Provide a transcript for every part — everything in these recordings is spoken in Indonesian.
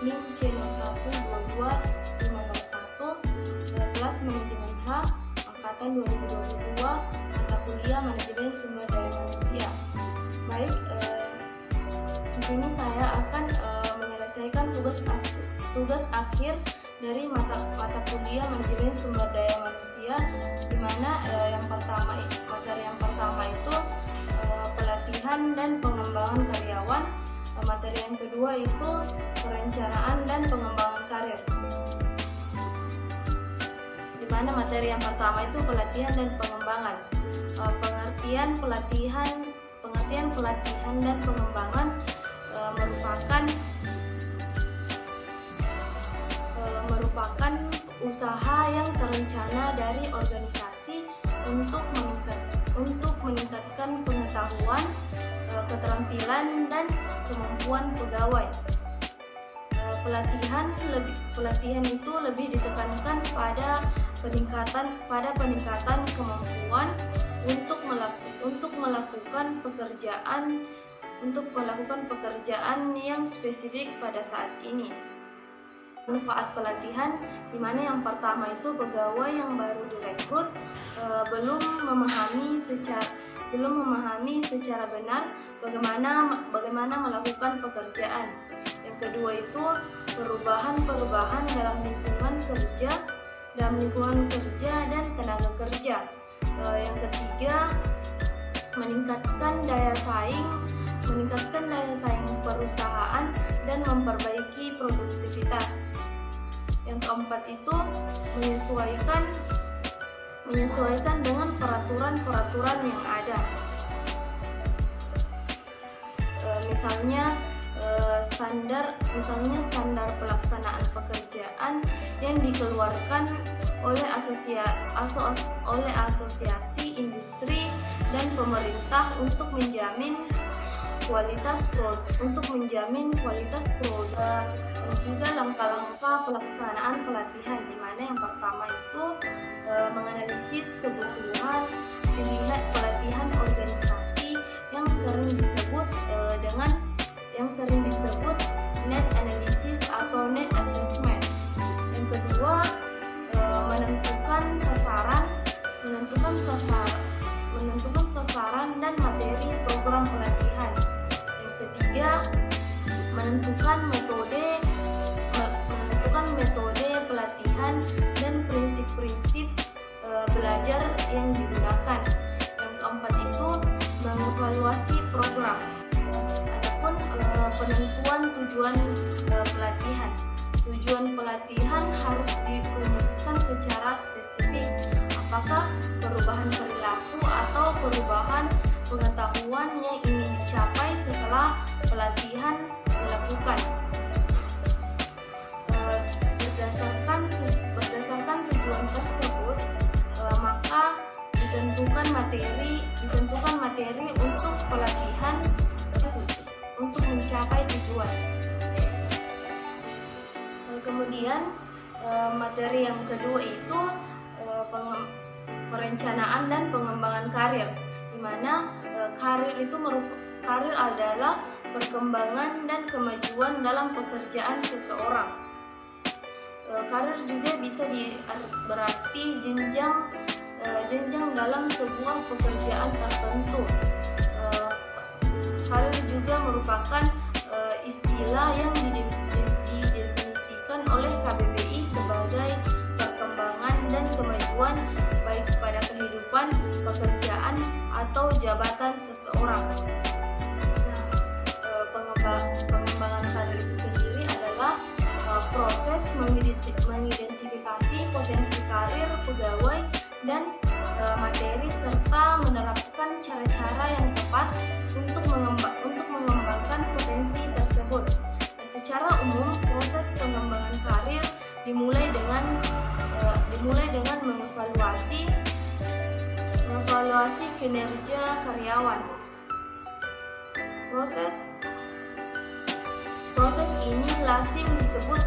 NIM C0122501 kelas Manajemen H angkatan 2022 mata kuliah Manajemen Sumber Daya Manusia. Baik, di sini saya akan menyelesaikan tugas akhir dari mata kuliah Manajemen Sumber Daya Manusia, di mana materi yang pertama itu pelatihan dan pengembangan karyawan, materi yang kedua itu perencanaan dan pengembangan karir, di mana materi yang pertama itu pelatihan dan pengembangan. Pengertian pelatihan dan pengembangan merupakan usaha yang terencana dari organisasi untuk meningkatkan pengetahuan, keterampilan dan kemampuan pegawai. Pelatihan itu lebih ditekankan pada peningkatan kemampuan untuk melakukan pekerjaan yang spesifik pada saat ini. Manfaat pelatihan, di mana yang pertama itu pegawai yang baru direkrut belum memahami secara benar bagaimana melakukan pekerjaan. Yang kedua itu perubahan dalam lingkungan kerja dan tenaga kerja. Yang ketiga, meningkatkan daya saing perusahaan dan memperbaiki produktivitas. Yang keempat itu menyesuaikan dengan peraturan yang ada. Misalnya standar pelaksanaan pekerjaan yang dikeluarkan oleh asosiasi industri dan pemerintah untuk menjamin kualitas produk, dan juga langkah-langkah pelaksanaan pelatihan, di mana yang pertama itu menganalisis kebutuhan dilihat pelatihan organisasi yang sering disebut net analysis atau net assessment. Yang kedua, menentukan sasaran dan materi program pelatihan. Yang ketiga, menentukan metode pelatihan dan prinsip-prinsip belajar yang digunakan. Yang keempat itu mengevaluasi program. Adapun penentuan tujuan pelatihan. Tujuan pelatihan harus dirumuskan secara spesifik. Apakah perubahan perilaku atau perubahan pengetahuan yang ingin dicapai setelah pelatihan dilakukan. Berdasarkan tujuan tersebut, maka ditentukan materi untuk pelatihan untuk mencapai tujuan. Kemudian materi yang kedua itu perencanaan dan pengembangan karir, di mana karir adalah perkembangan dan kemajuan dalam pekerjaan seseorang. Karir juga bisa berarti jenjang dalam sebuah pekerjaan tertentu. Karir juga merupakan istilah yang didefinisikan oleh KBBI sebagai perkembangan dan kemajuan baik pada kehidupan, pekerjaan atau jabatan seseorang. Pengembangan karir itu sendiri adalah proses mengidentifikasi potensi karir pegawai dan materi serta menerapkan cara-cara yang tepat untuk mengembangkan potensi tersebut. Secara umum, proses pengembangan karir dimulai dengan mengevaluasi kinerja karyawan. Proses ini lazim disebut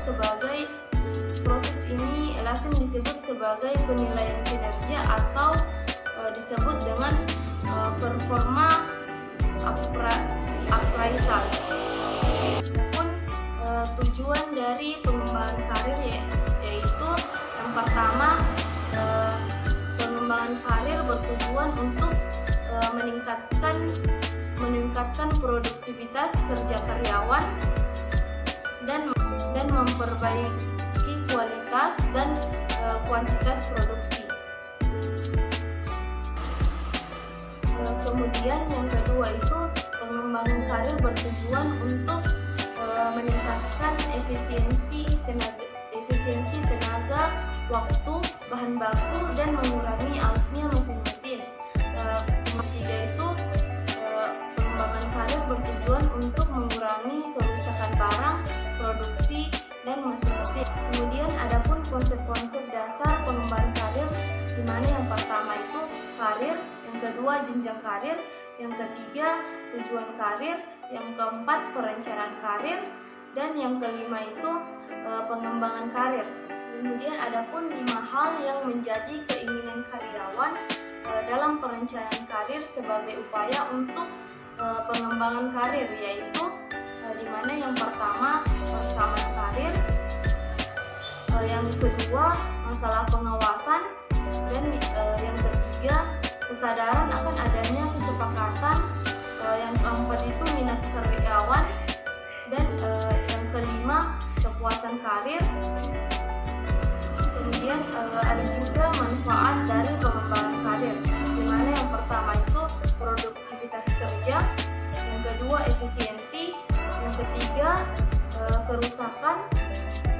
sebagai penilaian kinerja atau disebut dengan performa appraisal. Tujuan dari meningkatkan produktivitas kerja karyawan dan memperbaiki kualitas dan kuantitas produksi. Kemudian yang kedua itu pengembangan karir bertujuan untuk meningkatkan efisiensi tenaga, waktu, bahan baku, dan mengurangi ausnya mesin-mesin. Ketiga itu pengembangan karir bertujuan untuk mengurangi kerusakan barang, produksi, dan mesin-mesin. Kemudian adapun konsep-konsep dasar pengembangan karir, di mana yang pertama itu karir, yang kedua jenjang karir, yang ketiga tujuan karir, yang keempat perencanaan karir, dan yang kelima itu pengembangan karir. Kemudian adapun 5 hal yang menjadi keinginan karyawan dalam perencanaan karir sebagai upaya untuk pengembangan karir, yaitu di mana yang pertama persamaan karir, yang kedua masalah pengawasan, dan yang ketiga kesadaran akan adanya kesepakatan, yang keempat itu minat karyawan, dan yang kelima kepuasan karir. Kemudian ada juga manfaat dari pengembangan karir, di mana yang pertama itu produktivitas kerja, yang kedua efisiensi, yang ketiga kerusakan,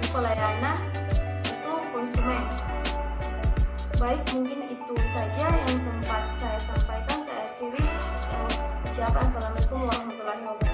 pelayanan itu konsumen. Baik, mungkin itu saja yang sempat saya sampaikan. Saya akhiri ucapan. Assalamualaikum warahmatullahi wabarakatuh.